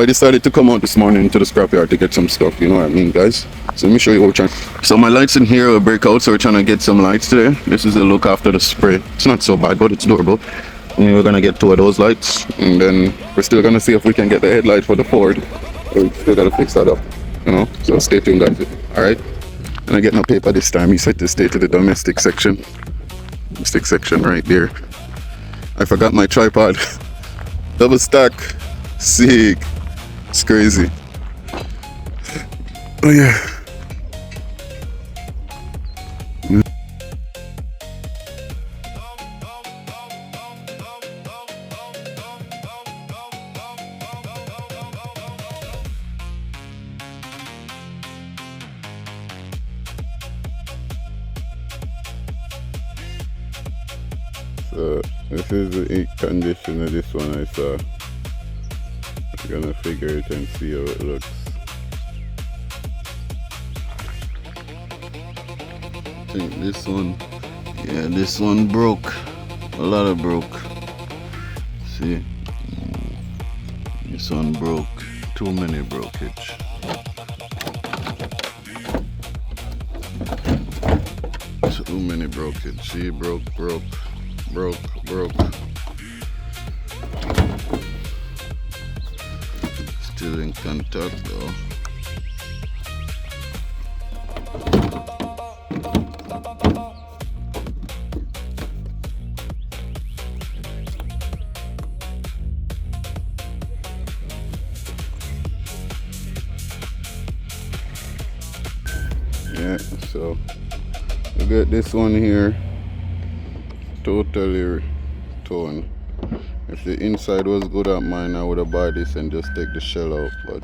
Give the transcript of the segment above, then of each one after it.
I decided to come out this morning to the scrapyard to get some stuff, you know what I mean, guys? So let me show you what we're trying. So my lights in here will break out, so we're trying to get some lights today. This is the look after the spray. It's not so bad, but it's durable. And we're gonna get two of those lights, and then we're still gonna see if we can get the headlight for the Ford. We still gotta fix that up, you know? So stay tuned, guys. Alright? And I get no paper this time. He said to stay to the domestic section. Domestic section right there. I forgot my tripod. Double stack. Sick. It's crazy. Oh yeah. So this is the ink condition of this one I saw. I'm gonna figure it and see how it looks. I think this one, yeah, this one broke. A lot of broke. See, this one broke. Too many brokeage. Too many brokeage. See, broke. Still in contact though. Yeah, so we got this one here totally torn. If the inside was good at mine, I would have bought this and just take the shell out, but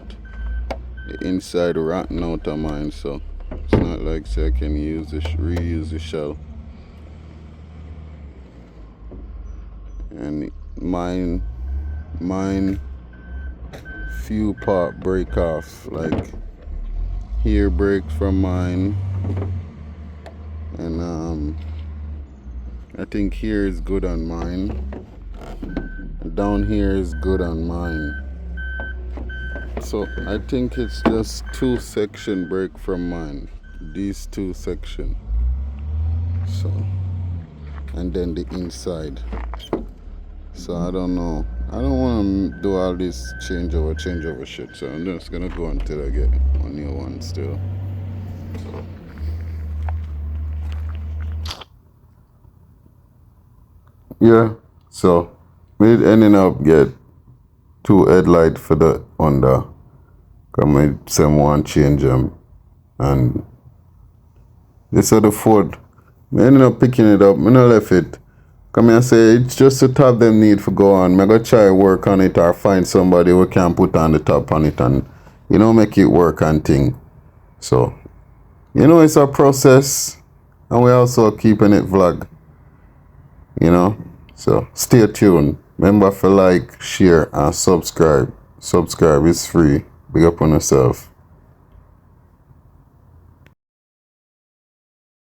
the inside rotten out of mine, so it's not like say I can reuse the shell. And mine few part break off, like here breaks from mine, and I think here is good on mine. Down here is good on mine. So I think it's just two section break from mine. These two section. So, and then the inside. So I don't know. I don't want to do all this changeover shit. So I'm just gonna go until I get a new one still. Yeah. So we ending up get two headlight for the Honda. Come with someone change them, and this are the Ford. We ended up picking it up. I not left it. Come here and say it's just the top them need for go on. I gotta try work on it or find somebody who can put on the top on it and make it work and thing. So it's a process, and we also keeping it vlog. So stay tuned. Remember to like, share, and subscribe. Subscribe is free. Big up on yourself.